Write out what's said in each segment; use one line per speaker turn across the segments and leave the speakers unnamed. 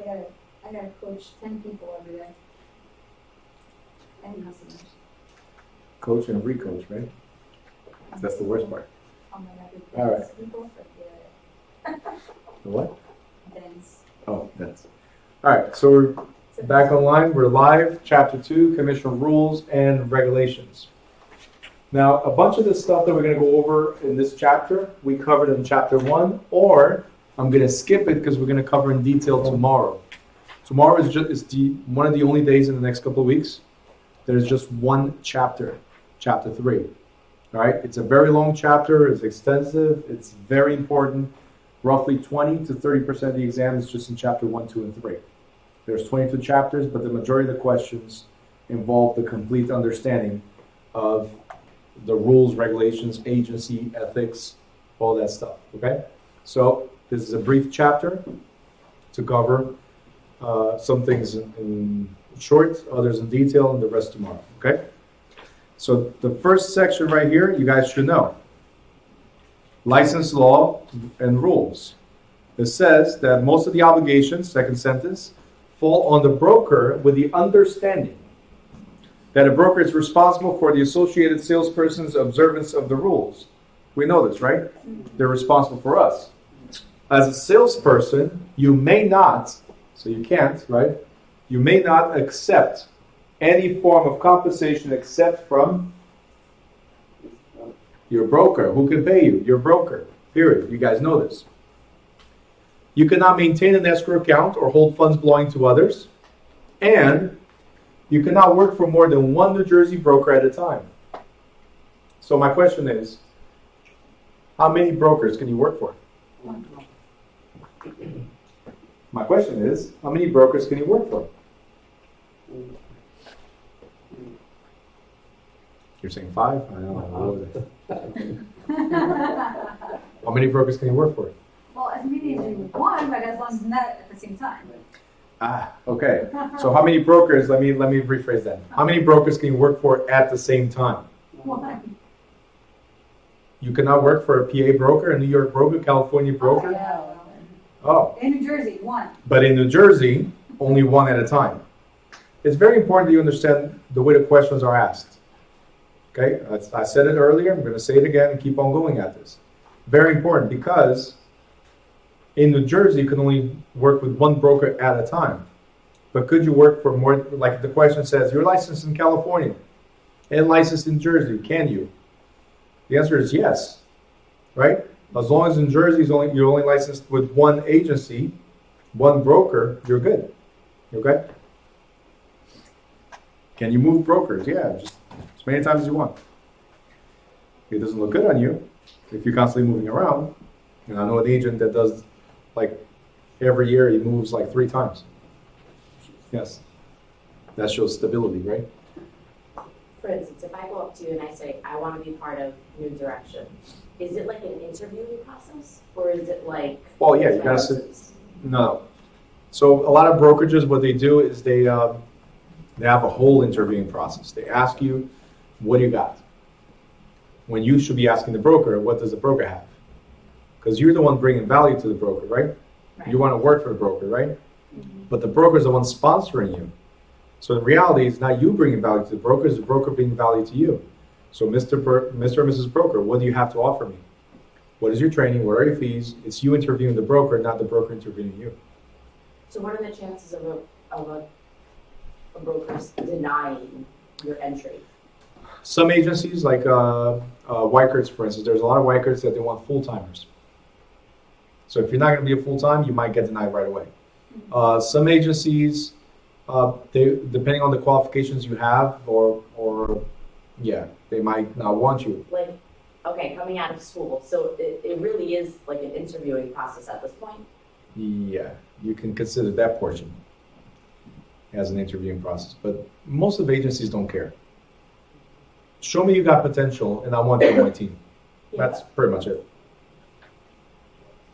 I gotta coach 10 people every day. And customers.
Coach and recoach, right? That's the worst part.
Oh my God,
All right.
people forget.
The what?
Dance.
Oh, that's. All right, so we're back online. We're live. Chapter 2, Commissioner Rules and Regulations. Now, a bunch of the stuff that we're going to go over in this chapter, we covered in Chapter 1, or I'm going to skip it because we're going to cover in detail tomorrow. Tomorrow is one of the only days in the next couple of weeks. There's just one chapter, Chapter 3. All right, it's a very long chapter. It's extensive. It's very important. Roughly 20 to 30% of the exam is just in Chapter 1, 2, and 3. There's 22 chapters, but the majority of the questions involve the complete understanding of the rules, regulations, agency, ethics, all that stuff, okay? So this is a brief chapter to cover some things in short, others in detail, and the rest tomorrow, okay? So the first section right here, you guys should know. License law and rules. It says that most of the obligations, second sentence, fall on the broker with the understanding that a broker is responsible for the associated salesperson's observance of the rules. We know this, right? They're responsible for us. As a salesperson, you may not, so you can't, right? You may not accept any form of compensation except from your broker. Who can pay you? Your broker, period. You guys know this. You cannot maintain an escrow account or hold funds belonging to others. And you cannot work for more than one New Jersey broker at a time. So my question is, how many brokers can you work for? My question is, how many brokers can you work for? You're saying 5? I don't know. How many brokers can you work for?
Well, as many as you want, but as long as not at the same time.
Okay. So how many brokers, let me rephrase that. How many brokers can you work for at the same time?
One.
You cannot work for a PA broker, a New York broker, California broker? Oh.
In New Jersey, one.
But in New Jersey, only one at a time. It's very important that you understand the way the questions are asked. Okay? I said it earlier. I'm going to say it again and keep on going at this. Very important because in New Jersey, you can only work with one broker at a time. But could you work for more, like the question says, you're licensed in California and licensed in Jersey, can you? The answer is yes, right? As long as in Jersey you're only licensed with one agency, one broker, you're good. Okay? Can you move brokers? Yeah, just as many times as you want. It doesn't look good on you if you're constantly moving around. And I know an agent that does, like, every year he moves like 3 times. Yes. That shows stability, right?
For instance, if I go up to you and I say, I want to be part of New Direction, is it like an interviewing process? Or is it like...
Well, yeah, you gotta say, no. So a lot of brokerages, what they do is they have a whole interviewing process. They ask you, what do you got? When you should be asking the broker, what does the broker have? Because you're the one bringing value to the broker, right? You want to work for the broker, right? Mm-hmm. But the broker is the one sponsoring you. So in reality, it's not you bringing value to the broker, it's the broker bringing value to you. So Mr. or Mrs. Broker, what do you have to offer me? What is your training? What are your fees? It's you interviewing the broker, not the broker interviewing you.
So what are the chances of a broker denying your entry?
Some agencies, like Wikers, for instance, there's a lot of Wikers that they want full-timers. So if you're not going to be a full-time, you might get denied right away. Some agencies, they depending on the qualifications you have, or they might not want you.
Like, okay, coming out of school, so it really is like an interviewing process at this point?
Yeah, you can consider that portion as an interviewing process, but most of the agencies don't care. Show me you got potential, and I want you on my team.
Yeah.
That's pretty much it.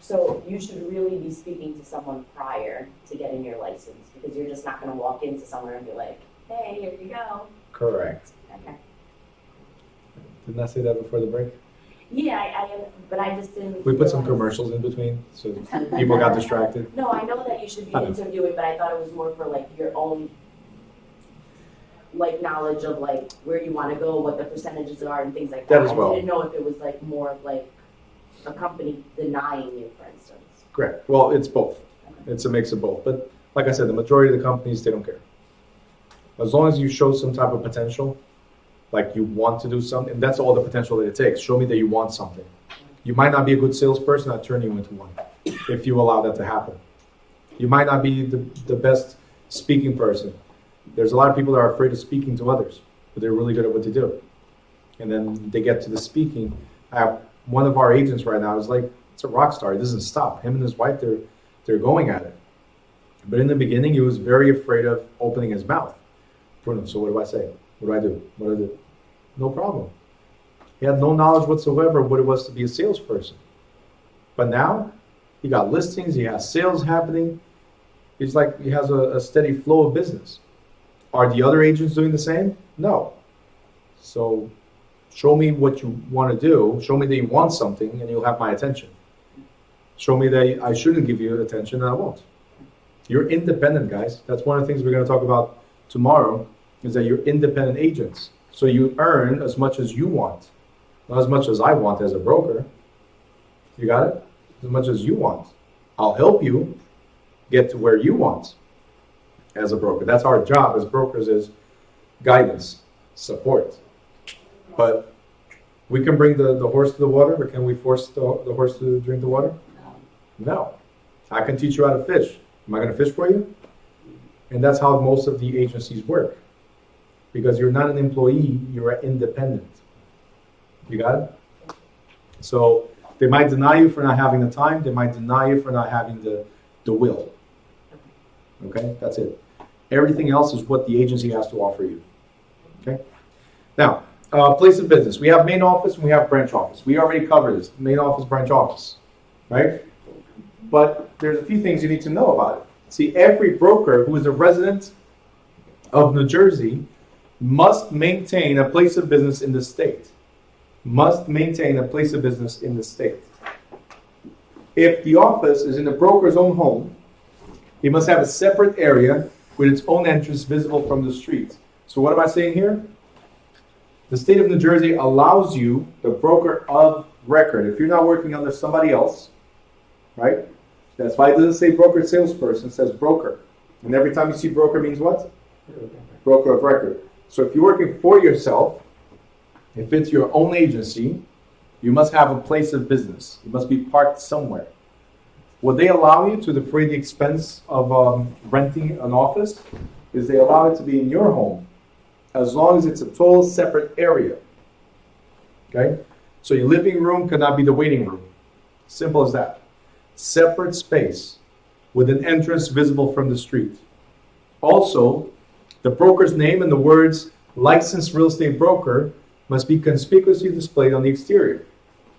So you should really be speaking to someone prior to getting your license, because you're just not going to walk into somewhere and be like, hey, here you go.
Correct.
Okay.
Didn't I say that before the break?
Yeah, I am, but I just didn't.
We put some
realize-
commercials in between, so people got distracted.
No, I know that you should be
I know.
interviewing, but I thought it was more for like your own, like knowledge of like where you want to go, what the percentages are and things like that.
That as well.
I didn't know if it was like more of like a company denying you, for instance.
Correct. Well, it's both. It's a mix of both. But like I said, the majority of the companies, they don't care. As long as you show some type of potential, like you want to do something, and that's all the potential that it takes. Show me that you want something. You might not be a good salesperson, I'll turn you into one, if you allow that to happen. You might not be the best speaking person. There's a lot of people that are afraid of speaking to others, but they're really good at what they do. And then they get to the speaking. I have one of our agents right now is like, it's a rock star. He doesn't stop. Him and his wife, they're going at it. But in the beginning, he was very afraid of opening his mouth. Bruno, so what do I say? What do I do? What do I do? No problem. He had no knowledge whatsoever of what it was to be a salesperson. But now, he got listings, he has sales happening. He's like, he has a steady flow of business. Are the other agents doing the same? No. So, show me what you want to do. Show me that you want something, and you'll have my attention. Show me that I shouldn't give you attention, and I won't. You're independent, guys. That's one of the things we're going to talk about tomorrow, is that you're independent agents. So you earn as much as you want. Not as much as I want as a broker. You got it? As much as you want. I'll help you get to where you want as a broker. That's our job as brokers, is guidance, support. But we can bring the horse to the water, but can we force the horse to drink the water? No. I can teach you how to fish. Am I going to fish for you? And that's how most of the agencies work. Because you're not an employee, you're an independent. You got it? So they might deny you for not having the time. They might deny you for not having the will. Okay? That's it. Everything else is what the agency has to offer you. Okay? Now, place of business. We have main office and we have branch office. We already covered this. Main office, branch office. Right? But there's a few things you need to know about it. See, every broker who is a resident of New Jersey must maintain a place of business in the state. Must maintain a place of business in the state. If the office is in the broker's own home, he must have a separate area with its own entrance visible from the street. So what am I saying here? The state of New Jersey allows you, the broker of record, if you're not working under somebody else, right? That's why it doesn't say broker salesperson, it says broker. And every time you see broker means what? Broker of record. So if you're working for yourself, if it's your own agency, you must have a place of business. You must be parked somewhere. What they allow you to defray the expense of renting an office is they allow it to be in your home, as long as it's a total separate area. Okay? So your living room cannot be the waiting room. Simple as that. Separate space with an entrance visible from the street. Also, the broker's name and the words licensed real estate broker must be conspicuously displayed on the exterior.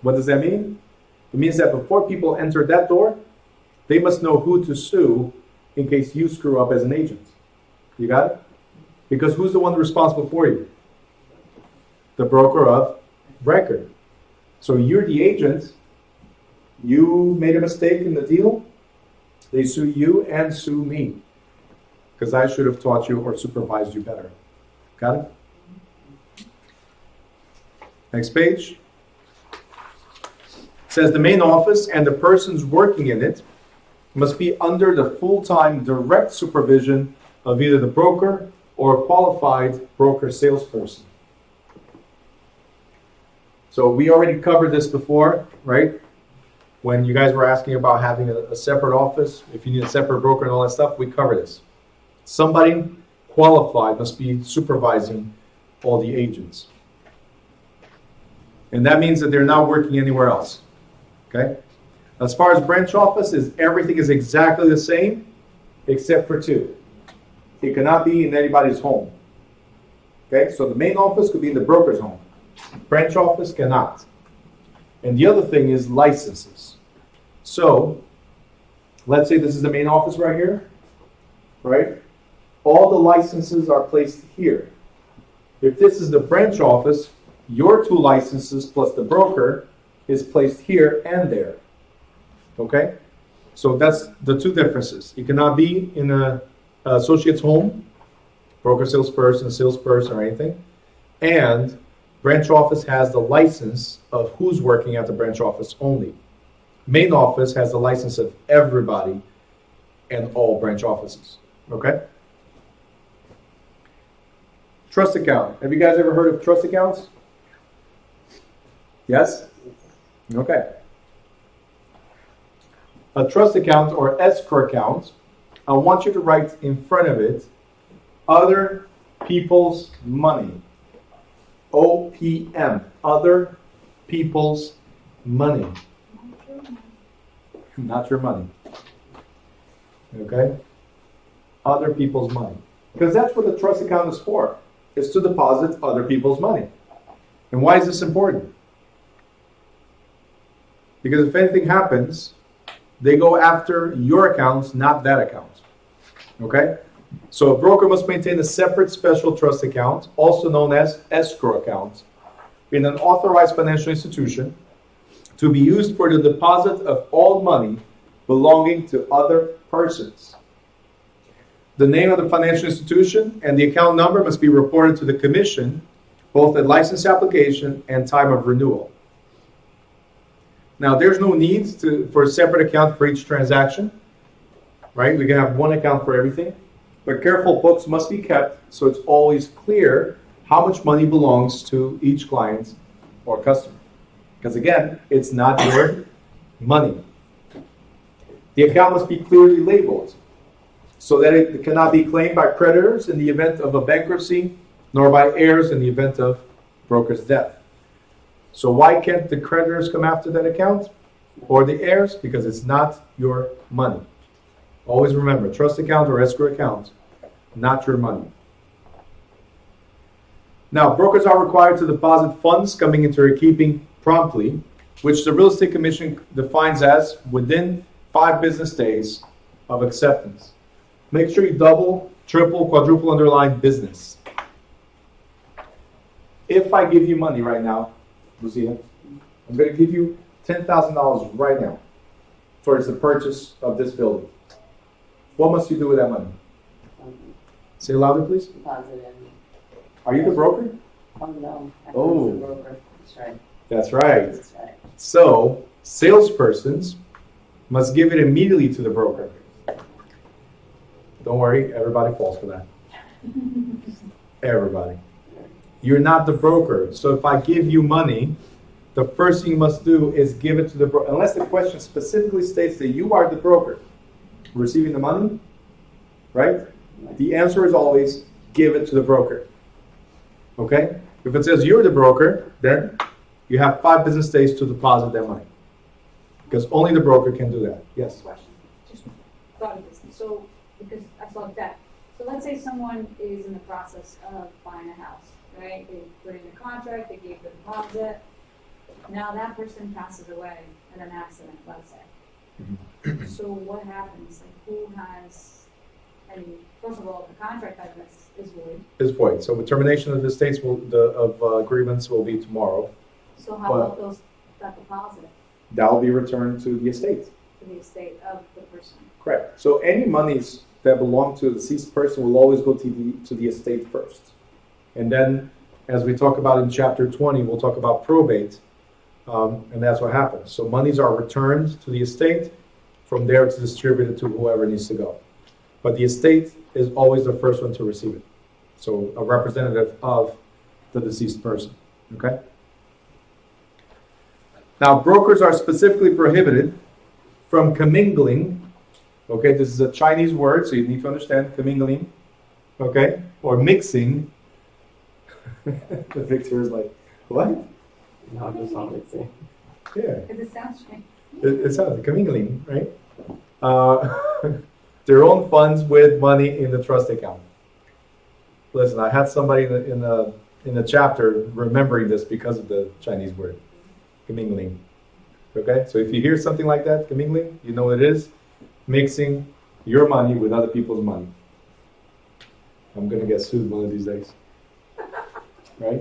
What does that mean? It means that before people enter that door, they must know who to sue in case you screw up as an agent. You got it? Because who's the one responsible for you? The broker of record. So you're the agent. You made a mistake in the deal. They sue you and sue me. Because I should have taught you or supervised you better. Got it? Next page. It says the main office and the persons working in it must be under the full-time direct supervision of either the broker or a qualified broker salesperson. So we already covered this before, right? When you guys were asking about having a separate office, if you need a separate broker and all that stuff, we covered this. Somebody qualified must be supervising all the agents. And that means that they're not working anywhere else. Okay? As far as branch offices, everything is exactly the same except for two. It cannot be in anybody's home. Okay? So the main office could be in the broker's home. Branch office cannot. And the other thing is licenses. So, let's say this is the main office right here, right? All the licenses are placed here. If this is the branch office, your two licenses plus the broker is placed here and there. Okay? So that's the two differences. You cannot be in a associate's home, broker, salesperson, or anything. And branch office has the license of who's working at the branch office only. Main office has the license of everybody and all branch offices. Okay? Trust account. Have you guys ever heard of trust accounts? Yes? Okay. A trust account or escrow account, I want you to write in front of it, other people's money. OPM, other people's money. Not your money. Okay? Other people's money. Because that's what the trust account is for. It's to deposit other people's money. And why is this important? Because if anything happens, they go after your accounts, not that account. Okay? So a broker must maintain a separate special trust account, also known as escrow account, in an authorized financial institution to be used for the deposit of all money belonging to other persons. The name of the financial institution and the account number must be reported to the commission, both at license application and time of renewal. Now, there's no need for a separate account for each transaction, right? We can have one account for everything, but careful books must be kept so it's always clear how much money belongs to each client or customer. Because again, it's not your money. The account must be clearly labeled so that it cannot be claimed by creditors in the event of a bankruptcy, nor by heirs in the event of broker's death. So why can't the creditors come after that account or the heirs? Because it's not your money. Always remember, trust account or escrow account, not your money. Now, brokers are required to deposit funds coming into their keeping promptly, which the Real Estate Commission defines as within 5 business days of acceptance. Make sure you double, triple, quadruple underline business. If I give you money right now, Lucia, I'm going to give you $10,000 right now towards the purchase of this building. What must you do with that money? Say it louder, please.
Deposit in.
Are you the broker?
Oh, no.
Oh.
The broker. That's right.
That's right.
That's right.
So, salespersons must give it immediately to the broker. Don't worry, everybody falls for that. Everybody. You're not the broker. So if I give you money, the first thing you must do is give it to the broker. Unless the question specifically states that you are the broker receiving the money, right? The answer is always give it to the broker. Okay? If it says you're the broker, then you have 5 business days to deposit that money. Because only the broker can do that. Yes?
Question. Just thought of this. So, because I saw that. So let's say someone is in the process of buying a house, right? They put in a contract, they gave the deposit. Now that person passes away in an accident, let's say.
Mm-hmm.
So what happens? Like who has, I mean, first of all, the contract I guess is void.
Is void. So the termination of the states agreements will be tomorrow.
So how about that deposit
That will be returned to the estate.
to the estate of the person?
Correct. So any monies that belong to the deceased person will always go to the estate first. And then, as we talk about in chapter 20, we'll talk about probate, and that's what happens. So monies are returned to the estate. From there, it's distributed to whoever needs to go. But the estate is always the first one to receive it. So a representative of the deceased person. Okay? Now, brokers are specifically prohibited from commingling. Okay, this is a Chinese word, so you need to understand commingling. Okay? Or mixing. The Victor is like, what?
No, just not mixing.
Yeah.
Because it sounds strange.
It sounds commingling, right? Their own funds with money in the trust account. Listen, I had somebody in the chapter remembering this because of the Chinese word, commingling. Okay, so if you hear something like that, commingling, you know what it is: mixing your money with other people's money. I'm gonna get sued one of these days, right?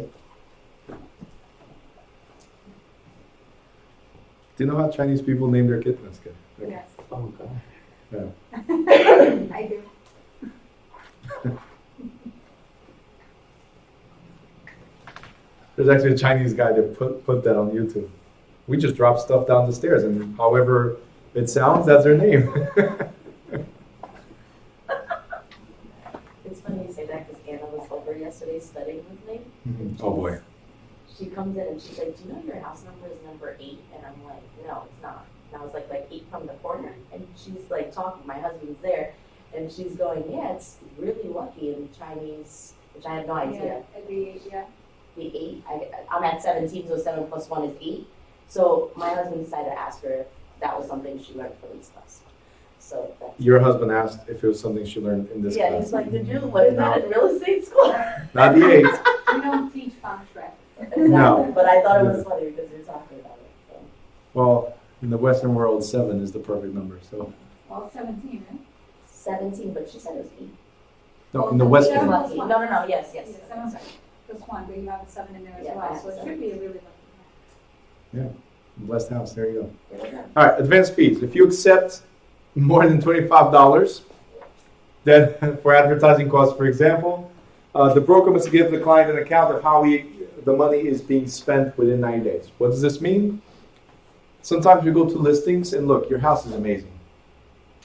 Do you know how Chinese people name their kittens? Okay.
Yes.
Oh, God.
Yeah.
I do.
There's actually a Chinese guy that put that on YouTube. We just drop stuff down the stairs, and however it sounds, that's their name.
It's funny you say that because Anna was over yesterday studying with me.
Oh boy.
She comes in and she's like, do you know your house number is number 8? And I'm like, no, it's not. And I was like 8 from the corner. And she's like talking, my husband's there. And she's going, yeah, it's really lucky in Chinese, which I had no idea.
Yeah.
The 8, I'm at 17, so 7 plus 1 is 8. So my husband decided to ask her if that was something she learned from this class. So that's,
Your husband asked if it was something she learned in this
yeah,
class.
he's like, did you learn that in real estate school?
Not the 8.
We don't teach feng shui.
Exactly.
No.
But I thought it was funny because you're talking about it. So.
Well, in the Western world, 7 is the perfect number. So,
Well, 17, right?
17, but she said it was 8.
no, in the
Oh,
Western.
seven.
Lucky. No, yes.
Yeah, 7 plus 1, but you have a 7 in there as
Yeah, I
well,
have
so it
7.
should be a really lucky
Blessed house. There you go.
There we go.
All right, advance fees. If you accept more than $25, then for advertising costs, for example, the broker must give the client an account of how the money is being spent within 90 days. What does this mean? Sometimes you go to listings and look, your house is amazing.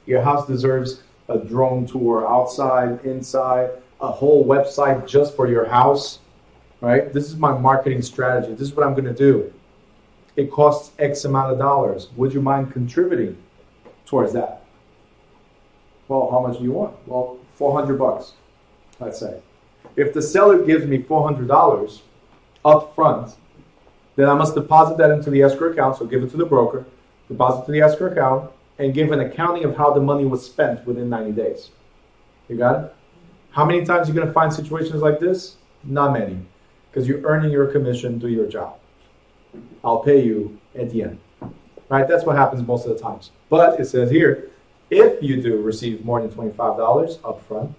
Your house deserves a drone tour outside, inside, a whole website just for your house, right? This is my marketing strategy. This is what I'm going to do. It costs X amount of dollars. Would you mind contributing towards that? Well, how much do you want? Well, $400, let's say. If the seller gives me $400 up front, then I must deposit that into the escrow account, so give it to the broker, deposit to the escrow account, and give an accounting of how the money was spent within 90 days. You got it? How many times are you going to find situations like this? Not many, because you're earning your commission, do your job. I'll pay you at the end. Right? That's what happens most of the times. But it says here, if you do receive more than $25 up front,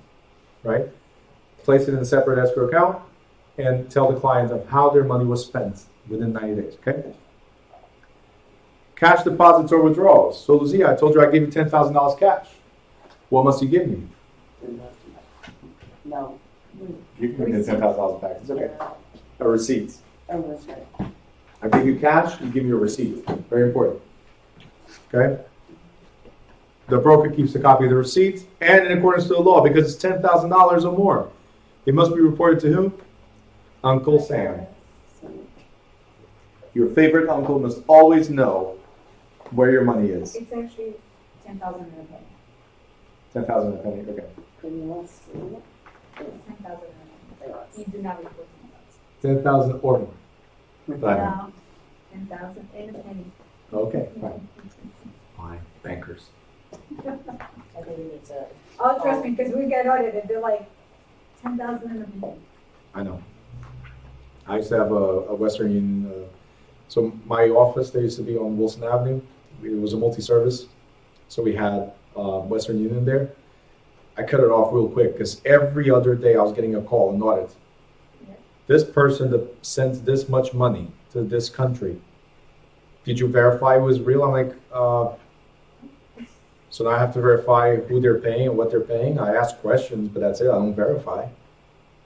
right, place it in a separate escrow account and tell the client of how their money was spent within 90 days, okay? Cash deposits or withdrawals. So, Lucia, I told you I gave you $10,000 cash. What must you give me?
No.
You can give me the $10,000 back. It's okay. A receipt.
Oh, that's right.
I give you cash, you give me a receipt. Very important. Okay? The broker keeps a copy of the receipt, and in accordance to the law, because it's $10,000 or more, it must be reported to who? Uncle Sam. Your favorite uncle must always know where your money is.
It's actually 10,000 and a penny.
10,000 a penny, okay.
Anyone else see it?
It's 10,000 and a penny. You do not report
10,000 or more.
10,000.
Fine.
No, 10,000 and a penny.
Okay, fine. Fine, bankers.
I think we need to.
Oh, trust me, because we get audited, they're like 10,000 and a penny.
I know. I used to have a Western Union. So my office, there used to be on Wilson Avenue. It was a multi-service. So we had Western Union there. I cut it off real quick because every other day I was getting a call, an audit.
Yeah.
This person that sends this much money to this country, did you verify it was real? I'm like, so now I have to verify who they're paying and what they're paying. I ask questions, but that's it. I don't verify.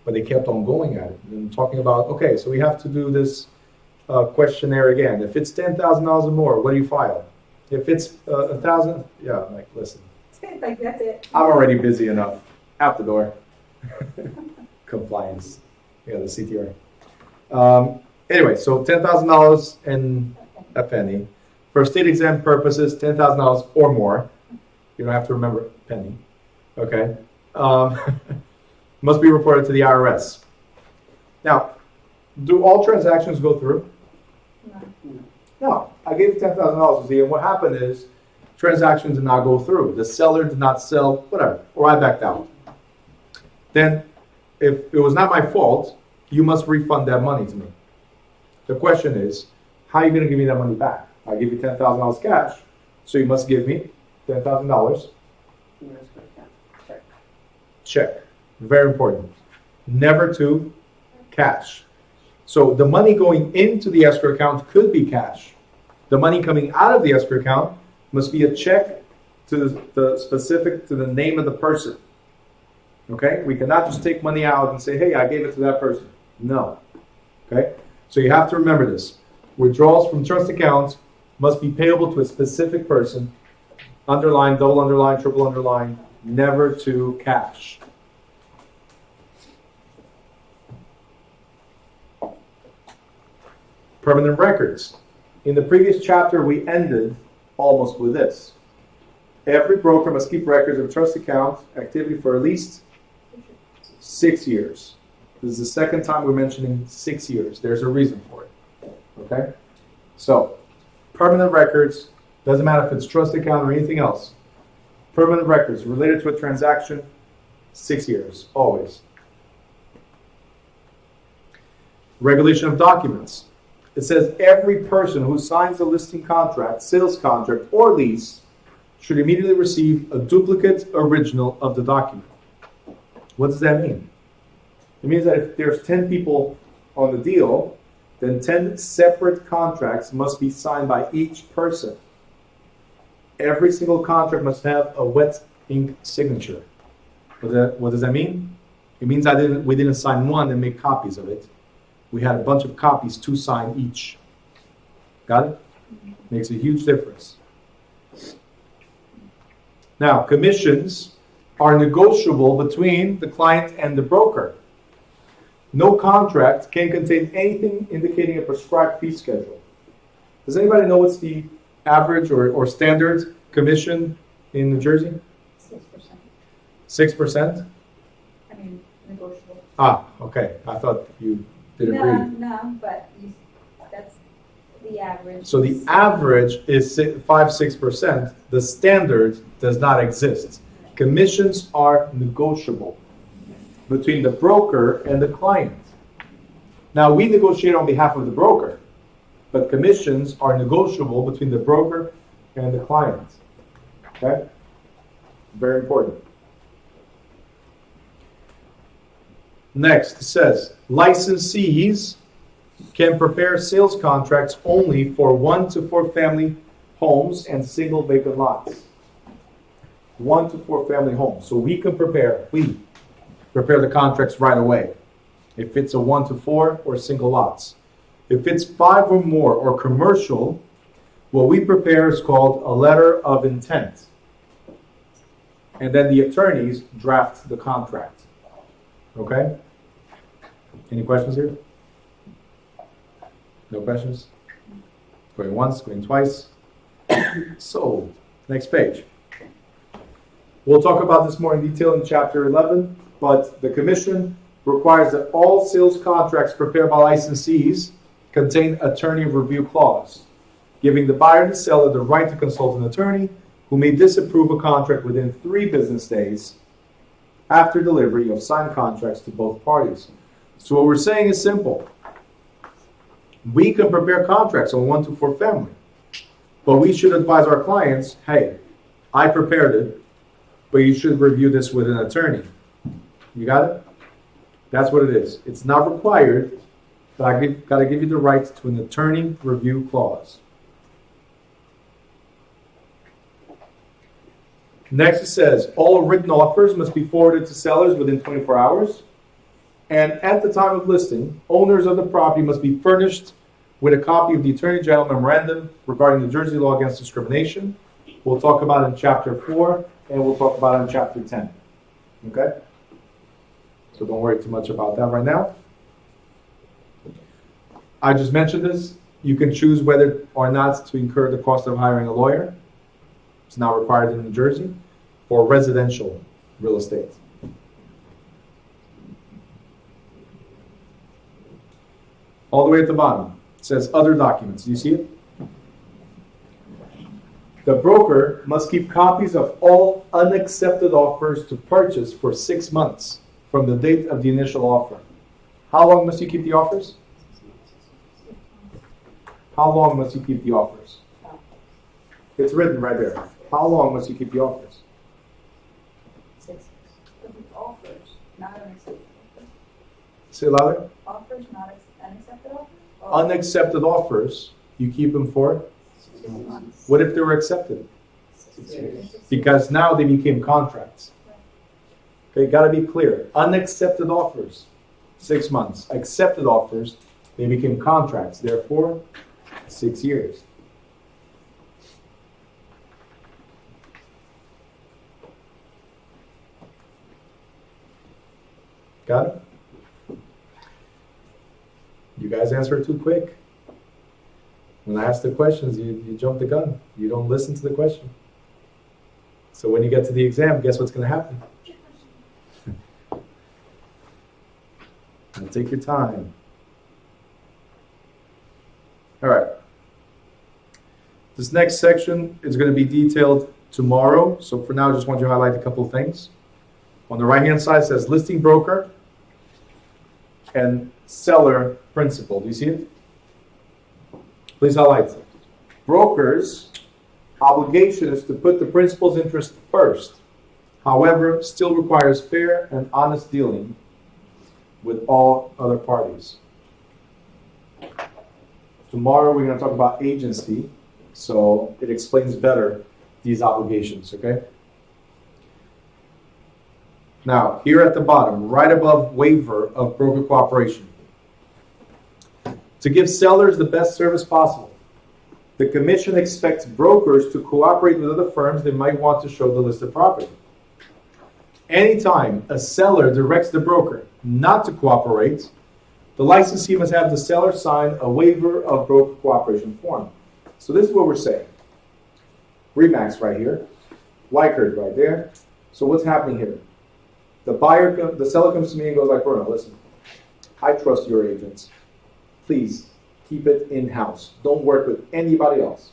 But they kept on going at it and talking about, okay, so we have to do this questionnaire again. If it's $10,000 or more, what do you file? If it's 1,000, yeah, I'm like, listen,
It's like, that's it.
I'm already busy enough. Out the door. Compliance. Yeah, the CTR. Anyway, so $10,000 and a penny. For state exam purposes, $10,000 or more. You don't have to remember penny. Okay. Must be reported to the IRS. Now, do all transactions go through?
No.
No. I gave you $10,000 and what happened is transactions did not go through. The seller did not sell, whatever, or I backed out. Then, if it was not my fault, you must refund that money to me. The question is, how are you going to give me that money back? I give you $10,000 cash, so you must give me $10,000
Check.
check. Very important. Never to cash. So the money going into the escrow account could be cash. The money coming out of the escrow account must be a check to the specific to the name of the person. Okay? We cannot just take money out and say, hey, I gave it to that person. No. Okay? So you have to remember this. Withdrawals from trust accounts must be payable to a specific person. Underline, double underline, triple underline, never to cash. Permanent records. In the previous chapter, we ended almost with this. Every broker must keep records of trust account activity for at least 6 years. This is the second time we're mentioning 6 years. There's a reason for it. Okay? So, permanent records, doesn't matter if it's trust account or anything else. Permanent records related to a transaction, 6 years, always. Regulation of documents. It says every person who signs a listing contract, sales contract, or lease should immediately receive a duplicate original of the document. What does that mean? It means that if there's 10 people on the deal, then 10 separate contracts must be signed by each person. Every single contract must have a wet ink signature. What does that mean? It means we didn't sign one and make copies of it. We had a bunch of copies to sign each. Got it? Makes a huge difference. Now, commissions are negotiable between the client and the broker. No contract can contain anything indicating a prescribed fee schedule. Does anybody know what's the average or standard commission in New Jersey?
6%.
6%?
I mean, negotiable.
Ah, okay. I thought you did agree.
No, but that's the average.
So the average is 5-6%. The standard does not exist. Commissions are negotiable between the broker and the client. Now, we negotiate on behalf of the broker, but commissions are negotiable between the broker and the client. Okay? Very important. Next, it says, licensees can prepare sales contracts only for 1 to 4 family homes and single vacant lots. 1 to 4 family homes. So we prepare the contracts right away. If it's a 1 to 4 or single lots. If it's 5 or more or commercial, what we prepare is called a letter of intent. And then the attorneys draft the contract. Okay? Any questions here? No questions? Going once, going twice. So, next page. We'll talk about this more in detail in chapter 11, but the commission requires that all sales contracts prepared by licensees contain attorney review clause, giving the buyer and the seller the right to consult an attorney who may disapprove a contract within 3 business days after delivery of signed contracts to both parties. So what we're saying is simple. We can prepare contracts on 1 to 4 family, but we should advise our clients, hey, I prepared it, but you should review this with an attorney. You got it? That's what it is. It's not required, but I got to give you the right to an attorney review clause. Next it says, all written offers must be forwarded to sellers within 24 hours. And at the time of listing, owners of the property must be furnished with a copy of the Attorney General Memorandum regarding the Jersey law against discrimination. We'll talk about it in chapter 4, and we'll talk about it in chapter 10. Okay? So don't worry too much about that right now. I just mentioned this. You can choose whether or not to incur the cost of hiring a lawyer. It's not required in New Jersey for residential real estate. All the way at the bottom, it says other documents. Do you see it? The broker must keep copies of all unaccepted offers to purchase for 6 months from the date of the initial offer. How long must you keep the offers? How long must you keep the offers? It's written right there. How long must you keep the offers?
6.
Offers, not unaccepted.
Say it louder.
Offers, not unaccepted offers?
Unaccepted offers, you keep them for What if they were accepted?
6 years.
Because now they became contracts. Okay, gotta be clear. Unaccepted offers, 6 months. Accepted offers, they became contracts. Therefore, 6 years. Got it? You guys answer too quick. When I ask the questions, you jump the gun. You don't listen to the question. So when you get to the exam, guess what's going to happen? And take your time. All right. This next section is going to be detailed tomorrow. So for now, I just want you to highlight a couple of things. On the right-hand side, it says listing broker and seller principal. Do you see it? Please highlight it. Brokers' obligation is to put the principal's interest first. However, still requires fair and honest dealing with all other parties. Tomorrow we're going to talk about agency, so it explains better these obligations, okay? Now, here at the bottom, right above waiver of broker cooperation, to give sellers the best service possible, the commission expects brokers to cooperate with other firms they might want to show the listed property. Anytime a seller directs the broker not to cooperate, the licensee must have the seller sign a waiver of broker cooperation form. So this is what we're saying. Remax right here, Weichert right there. So what's happening here? The seller comes to me and goes like, Bruno, listen, I trust your agents. Please keep it in-house. Don't work with anybody else.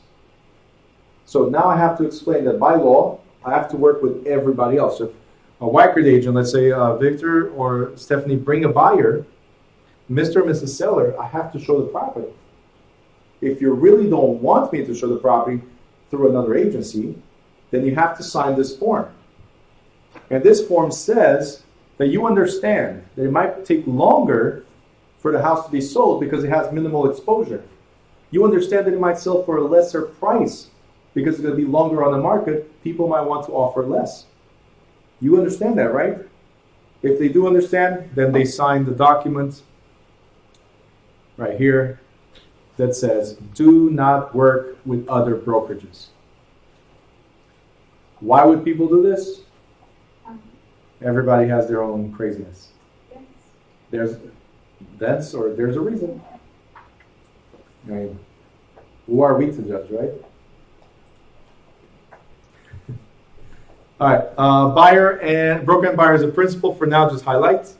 So now I have to explain that by law, I have to work with everybody else. So if a Weichert agent, let's say Victor or Stephanie, bring a buyer, Mr. and Mrs. Seller, I have to show the property. If you really don't want me to show the property through another agency, then you have to sign this form. And this form says that you understand that it might take longer for the house to be sold because it has minimal exposure. You understand that it might sell for a lesser price because it's going to be longer on the market. People might want to offer less. You understand that, right? If they do understand, then they sign the document right here that says, do not work with other brokerages. Why would people do this? Everybody has their own craziness. There's a reason. I mean, who are we to judge, right? All right, buyer and broker and buyer as a principal for now, just highlight.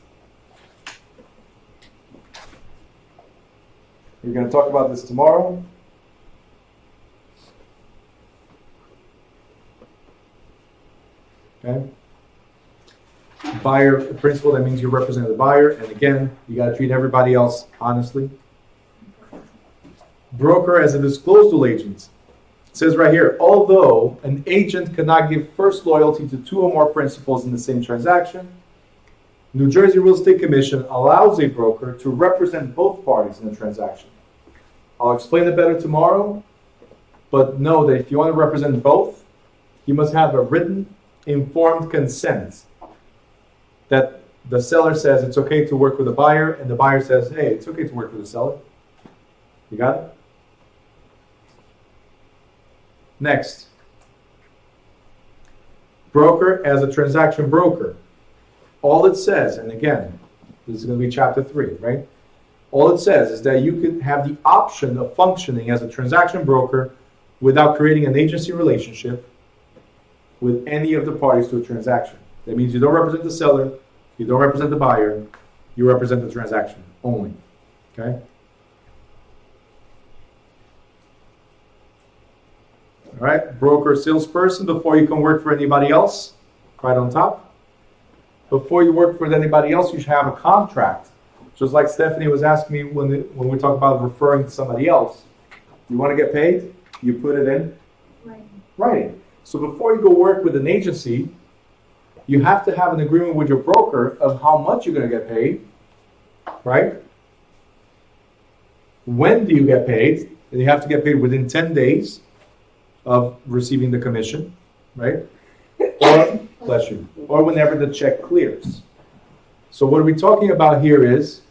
We're going to talk about this tomorrow. Okay. Buyer principal, that means you represent the buyer, and again, you got to treat everybody else honestly. Broker as a disclosed agent. It says right here, although an agent cannot give first loyalty to two or more principals in the same transaction, New Jersey Real Estate Commission allows a broker to represent both parties in a transaction. I'll explain it better tomorrow, but know that if you want to represent both, you must have a written, informed consent that the seller says it's okay to work with the buyer, and the buyer says, hey, it's okay to work with the seller. You got it? Next. Broker as a transaction broker. All it says, and again, this is going to be chapter 3, right? All it says is that you could have the option of functioning as a transaction broker without creating an agency relationship with any of the parties to a transaction. That means you don't represent the seller, you don't represent the buyer, you represent the transaction only. Okay? All right, broker, salesperson, before you can work for anybody else, right on top. Before you work for anybody else, you should have a contract. Just like Stephanie was asking me when we talk about referring to somebody else. You want to get paid? You put it in writing. So before you go work with an agency, you have to have an agreement with your broker of how much you're going to get paid, right? When do you get paid? And you have to get paid within 10 days. of receiving the commission, right? Or, bless you, or whenever the check clears. So what we're talking about here is,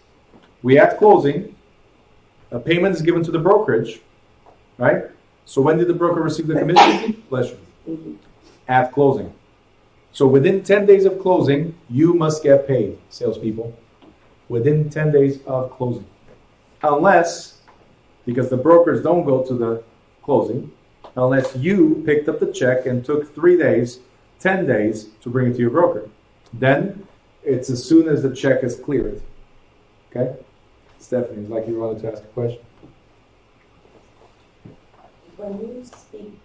we at closing, a payment is given to the brokerage, right? So when did the broker receive the commission? Bless you. At closing. So within 10 days of closing, you must get paid, salespeople. Within 10 days of closing. Unless, because the brokers don't go to the closing, unless you picked up the check and took 3 days, 10 days to bring it to your broker. Then it's as soon as the check is cleared. Okay? Stephanie, it's like you wanted to ask a question.
When you speak,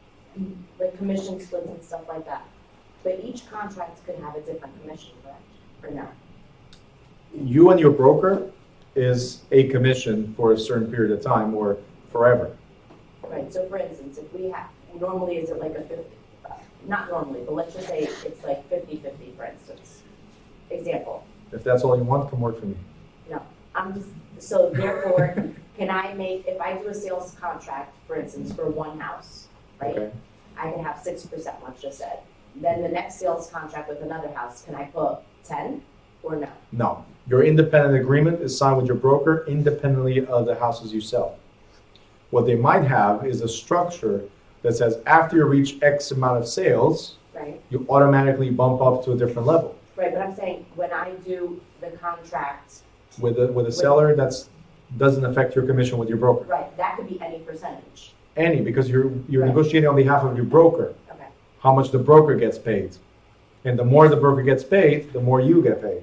like commission splits and stuff like that, but each contract could have a different commission, correct? Or no?
You and your broker is a commission for a certain period of time or forever.
Right, so for instance, if we have, normally is it like a 50, not normally, but let's just say it's like 50-50, for instance. Example.
If that's all you want, come work for me.
No, I'm just, so therefore, can I make, if I do a sales contract, for instance, for one house, right?
Okay.
I can have 6%, let's just say. Then the next sales contract with another house, can I put 10 or no?
No. Your independent agreement is signed with your broker independently of the houses you sell. What they might have is a structure that says after you reach X amount of sales,
Right,
you automatically bump up to a different level.
right, but I'm saying when I do the contract,
With a seller, doesn't affect your commission with your broker.
right, that could be any percentage.
Any, because you're
Right.
negotiating on behalf of your broker,
Okay,
how much the broker gets paid. And the more the broker gets paid, the more you get paid.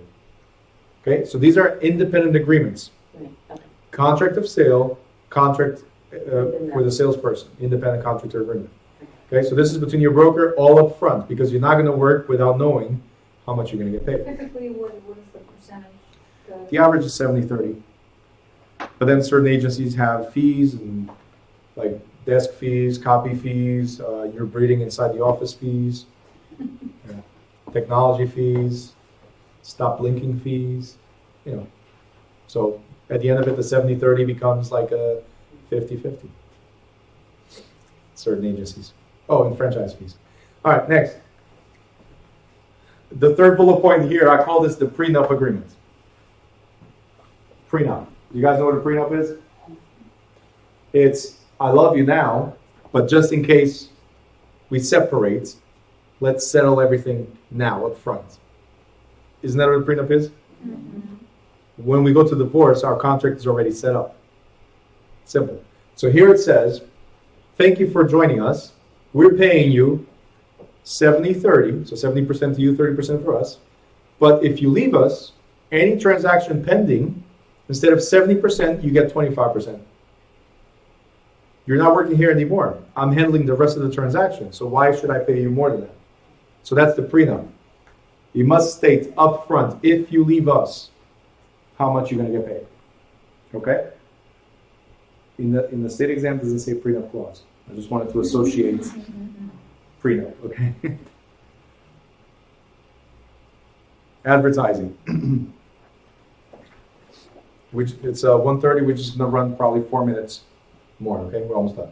Okay, so these are independent agreements.
right, okay.
Contract of sale, contract for the salesperson, independent contractor agreement. Okay, so this is between your broker all up front, because you're not going to work without knowing how much you're going to get paid.
Typically, what is the percentage?
The average is 70-30. But then certain agencies have fees and like desk fees, copy fees, you're breeding inside the office fees, technology fees, stop blinking fees, you know. So at the end of it, the 70-30 becomes like a 50-50. Certain agencies. Oh, and franchise fees. All right, next. The third bullet point here, I call this the prenup agreement. Prenup. You guys know what a prenup is? It's, I love you now, but just in case we separate, let's settle everything now up front. Isn't that what a prenup is?
Mm-hmm.
When we go to divorce, our contract is already set up. Simple. So here it says, thank you for joining us. We're paying you 70-30, so 70% to you, 30% for us. But if you leave us, any transaction pending, instead of 70%, you get 25%. You're not working here anymore. I'm handling the rest of the transaction, so why should I pay you more than that? So that's the prenup. You must state up front, if you leave us, how much you're going to get paid. Okay? In the state exam, it doesn't say prenup clause. I just wanted to associate prenup, okay? Advertising. Which it's 1:30, we're just going to run probably 4 minutes more, okay? We're almost done.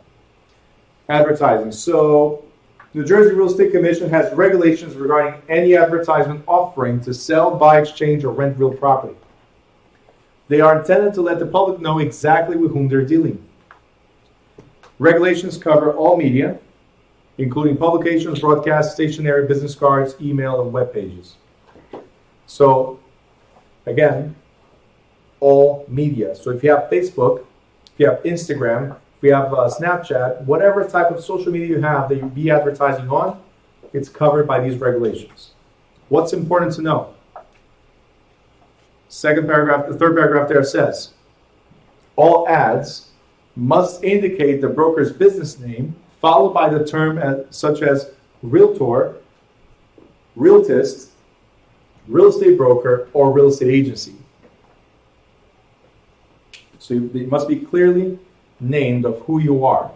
Advertising. So, New Jersey Real Estate Commission has regulations regarding any advertisement offering to sell, buy, exchange, or rent real property. They are intended to let the public know exactly with whom they're dealing. Regulations cover all media, including publications, broadcasts, stationery, business cards, email, and web pages. So, again, all media. So if you have Facebook, if you have Instagram, if you have Snapchat, whatever type of social media you have that you be advertising on, it's covered by these regulations. What's important to know? Second paragraph, the third paragraph there says, all ads must indicate the broker's business name, followed by the term such as realtor, realtist, real estate broker, or real estate agency. So it must be clearly named of who you are.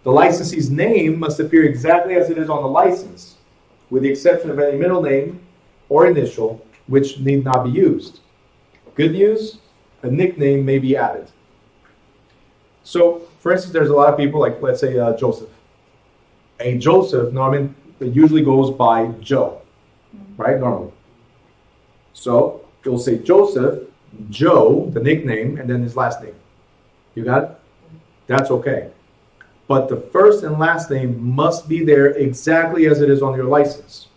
The licensee's name must appear exactly as it is on the license, with the exception of any middle name or initial, which need not be used. Good news, a nickname may be added. So, for instance, there's a lot of people, like let's say Joseph. A Joseph, Norman, it usually goes by Joe, right? Normally. So it will say Joseph, Joe, the nickname, and then his last name. You got it? That's okay. But the first and last name must be there exactly as it is on your license.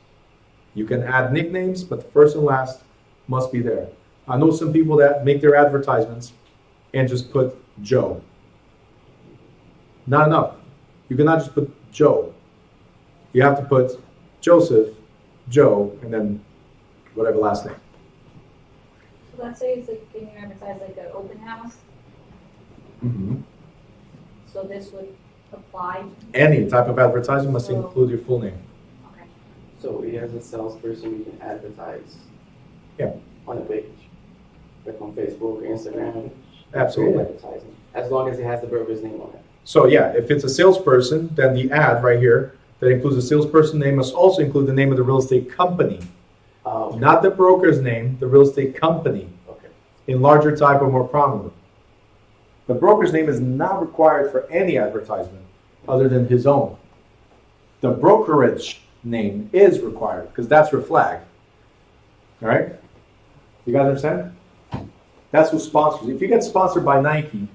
You can add nicknames, but the first and last must be there. I know some people that make their advertisements and just put Joe. Not enough. You cannot just put Joe. You have to put Joseph, Joe, and then whatever last name.
So let's say it's like, can you advertise like an open house?
Mm-hmm.
So this would apply?
Any type of advertising must
So-
include your full name.
Okay.
So we as a salesperson, we can advertise.
Yeah.
On a page, like on Facebook, Instagram.
Absolutely.
Advertising, as long as it has the broker's name on it.
So yeah, if it's a salesperson, then the ad right here that includes the salesperson name must also include the name of the real estate company. Not the broker's name, the real estate company.
Okay.
In larger type or more prominent. The broker's name is not required for any advertisement other than his own. The brokerage name is required because that's your flag. All right? You guys understand? That's who sponsors. If you get sponsored by Nike,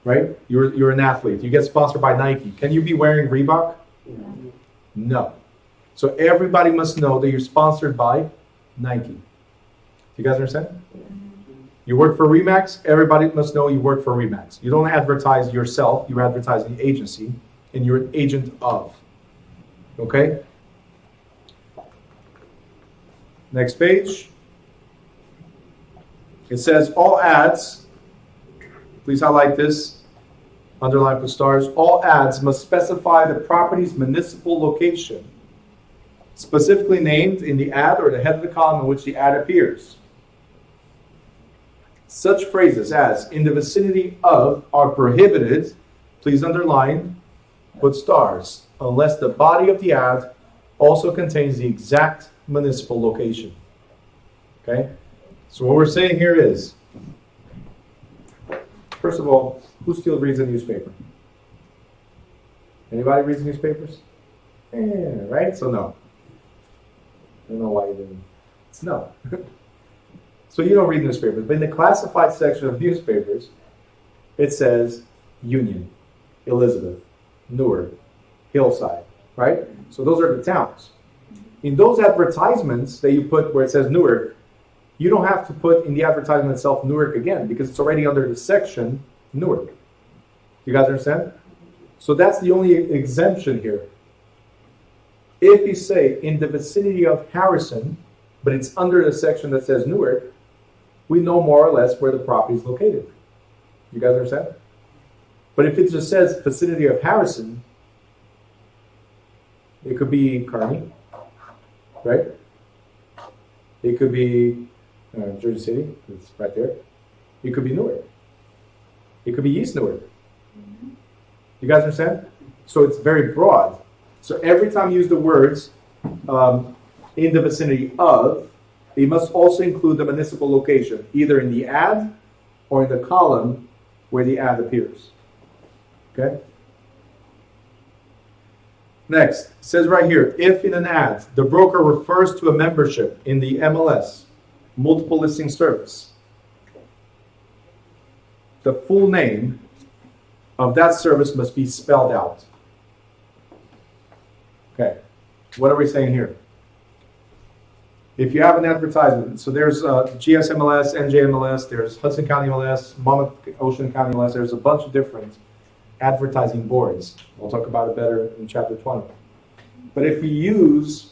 right? You're an athlete. You get sponsored by Nike. Can you be wearing Reebok?
Mhm.
No. So everybody must know that you're sponsored by Nike. You guys understand? You work for Remax, everybody must know you work for Remax. You don't advertise yourself, you advertise the agency, and you're an agent of. Okay? Next page. It says all ads, please highlight this, underline with stars, all ads must specify the property's municipal location, specifically named in the ad or the head of the column in which the ad appears. Such phrases as in the vicinity of are prohibited, please underline, put stars, unless the body of the ad also contains the exact municipal location. Okay? So what we're saying here is, first of all, who still reads a newspaper? Anybody reads newspapers? Yeah, right? So no. I don't know why you didn't. It's no. So you don't read newspapers. But in the classified section of newspapers, it says Union, Elizabeth, Newark, Hillside, right? So those are the towns. In those advertisements that you put where it says Newark, you don't have to put in the advertisement itself Newark again because it's already under the section Newark. You guys understand? So that's the only exemption here. If you say in the vicinity of Harrison, but it's under the section that says Newark, we know more or less where the property is located. You guys understand? But if it just says vicinity of Harrison, it could be Kearney, right? It could be Jersey City, it's right there. It could be Newark. It could be East Newark. You guys understand? So it's very broad. So every time you use the words in the vicinity of, you must also include the municipal location, either in the ad or in the column where the ad appears. Okay? Next, it says right here, if in an ad, the broker refers to a membership in the MLS, multiple listing service, the full name of that service must be spelled out. Okay, what are we saying here? If you have an advertisement, so there's GSMLS, NJMLS, there's Hudson County MLS, Monmouth Ocean County MLS, there's a bunch of different advertising boards. We'll talk about it better in chapter 20. But if you use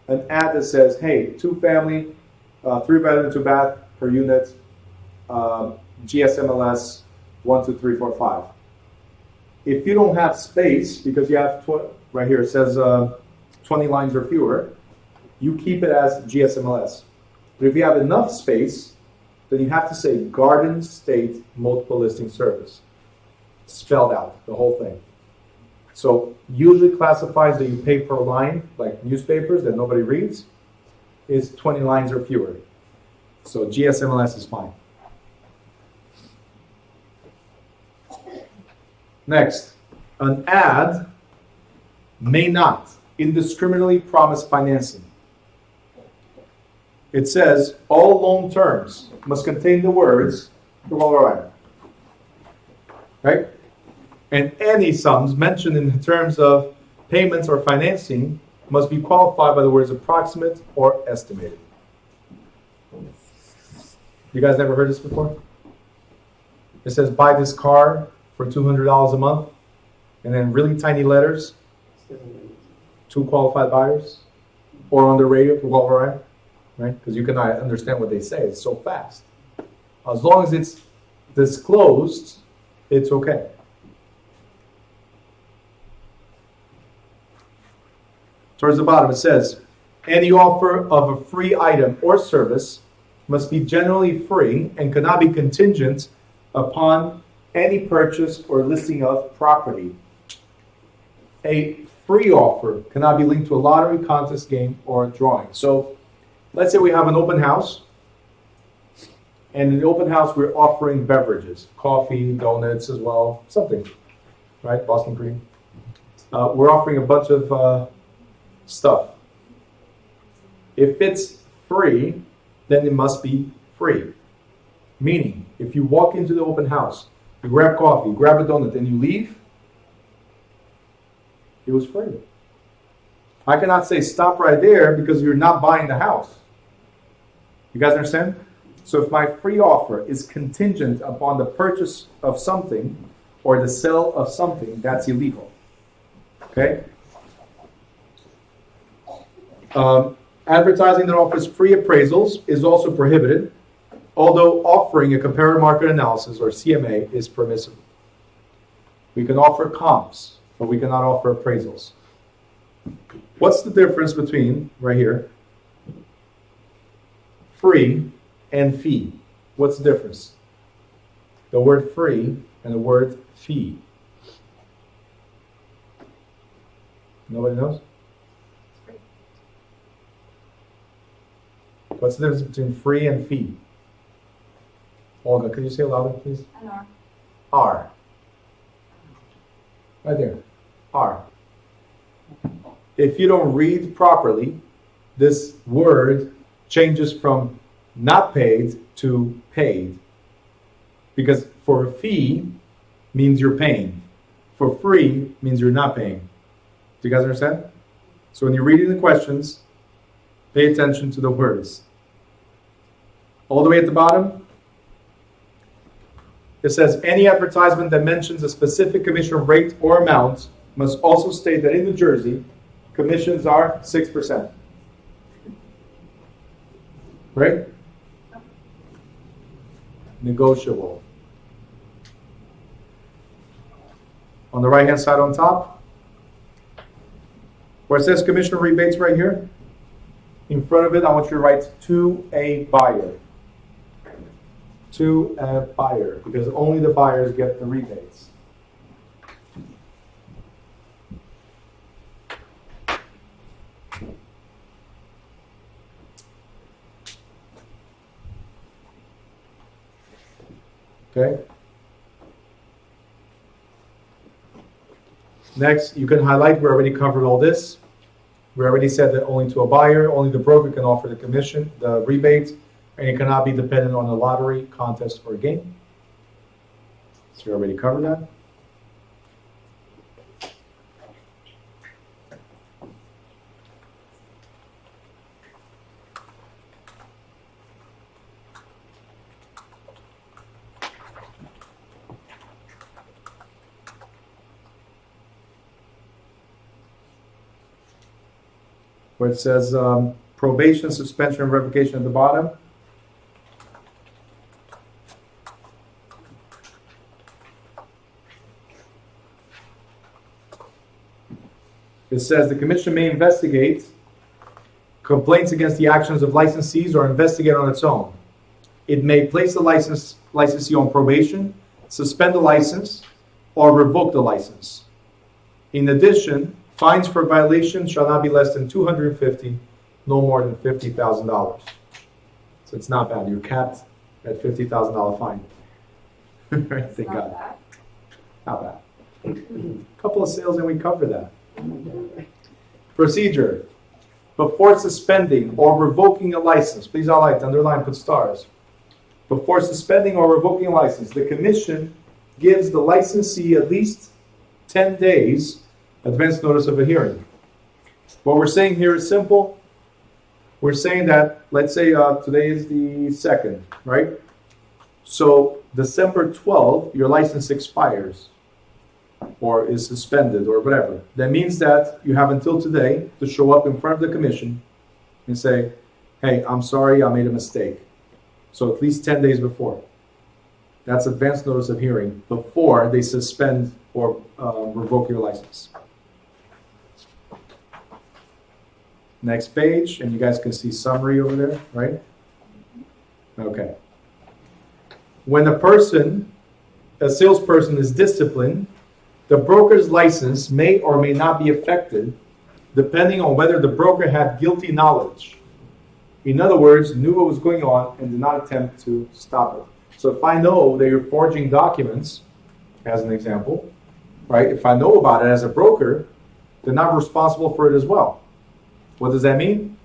an ad that says, hey, 2-family, 3-bedroom, 2-bath per unit, GSMLS 1, 2, 3, 4, 5. If you don't have space, because you have, right here it says 20 lines or fewer, you keep it as GSMLS. But if you have enough space, then you have to say Garden State Multiple Listing Service. Spelled out, the whole thing. So usually classifies that you pay per line, like newspapers that nobody reads, is 20 lines or fewer. So GSMLS is fine. Next, an ad may not indiscriminately promise financing. It says all loan terms must contain the words, right? And any sums mentioned in the terms of payments or financing must be qualified by the words approximate or estimated. You guys never heard this before? It says buy this car for $200 a month, and then really tiny letters, 2 qualified buyers, or on the radio, right? Because you cannot understand what they say. It's so fast. As long as it's disclosed, it's okay. Towards the bottom, it says, any offer of a free item or service must be generally free and cannot be contingent upon any purchase or listing of property. A free offer cannot be linked to a lottery, contest, game, or drawing. So let's say we have an open house, and in the open house we're offering beverages, coffee, donuts as well, something, right? Boston cream. We're offering a bunch of stuff. If it's free, then it must be free. Meaning, if you walk into the open house, you grab coffee, grab a donut, and you leave, it was free. I cannot say stop right there because you're not buying the house. You guys understand? So if my free offer is contingent upon the purchase of something or the sale of something, that's illegal. Okay? Advertising that offers free appraisals is also prohibited, although offering a comparative market analysis, or CMA, is permissible. We can offer comps, but we cannot offer appraisals. What's the difference between, right here, free and fee? What's the difference? The word free and the word fee. Nobody knows? What's the difference between free and fee? Olga, could you say it louder, please?
An R.
R. Right there. R. If you don't read properly, this word changes from not paid to paid. Because for a fee means you're paying. For free means you're not paying. Do you guys understand? So when you're reading the questions, pay attention to the words. All the way at the bottom, it says any advertisement that mentions a specific commission rate or amount must also state that in New Jersey, commissions are 6%. Right? Negotiable. On the right-hand side on top, where it says commission rebates right here, in front of it, I want you to write to a buyer. To a buyer, because only the buyers get the rebates. Okay. Next, you can highlight, we already covered all this. We already said that only to a buyer, only the broker can offer the commission, the rebate, and it cannot be dependent on a lottery, contest, or game. So we already covered that. Where it says probation, suspension, and revocation at the bottom. It says the commission may investigate complaints against the actions of licensees or investigate on its own. It may place the licensee on probation, suspend the license, or revoke the license. In addition, fines for violations shall not be less than $250, no more than $50,000. So it's not bad. You're capped at $50,000 fine. Thank God.
Bad.
Not bad. A couple of sales and we cover that. Procedure. Before suspending or revoking a license, please highlight, underline, put stars. Before suspending or revoking a license, the commission gives the licensee at least 10 days advance notice of a hearing. What we're saying here is simple. We're saying that, let's say today is the 2nd, right? So December 12th, your license expires or is suspended or whatever. That means that you have until today to show up in front of the commission and say, hey, I'm sorry, I made a mistake. So at least 10 days before. That's advance notice of hearing before they suspend or revoke your license. Next page, and you guys can see summary over there, right? Okay. When a salesperson is disciplined, the broker's license may or may not be affected depending on whether the broker had guilty knowledge. In other words, knew what was going on and did not attempt to stop it. So if I know that you're forging documents, as an example, right? If I know about it as a broker, then I'm responsible for it as well. What does that mean?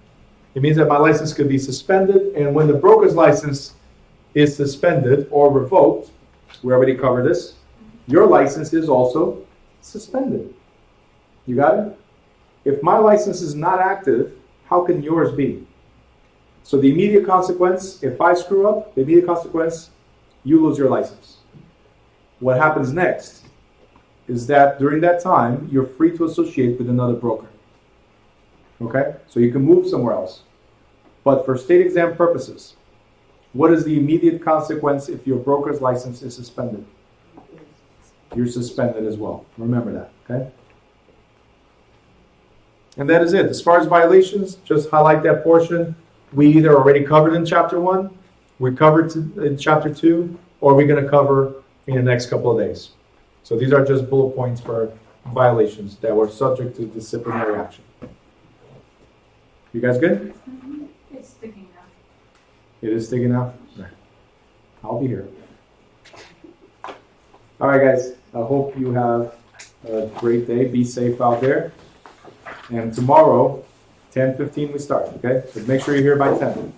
It means that my license could be suspended, and when the broker's license is suspended or revoked, we already covered this, your license is also suspended. You got it? If my license is not active, how can yours be? So the immediate consequence, if I screw up, the immediate consequence, you lose your license. What happens next is that during that time, you're free to associate with another broker. Okay? So you can move somewhere else. But for state exam purposes, what is the immediate consequence if your broker's license is suspended? You're suspended as well. Remember that, okay? And that is it. As far as violations, just highlight that portion. We either already covered in chapter 1, we covered in chapter 2, or we're going to cover in the next couple of days. So these are just bullet points for violations that were subject to disciplinary action. You guys good?
It's sticking out.
It is sticking out? I'll be here. All right, guys. I hope you have a great day. Be safe out there. And tomorrow, 10:15 we start, okay? So make sure you're here by 10.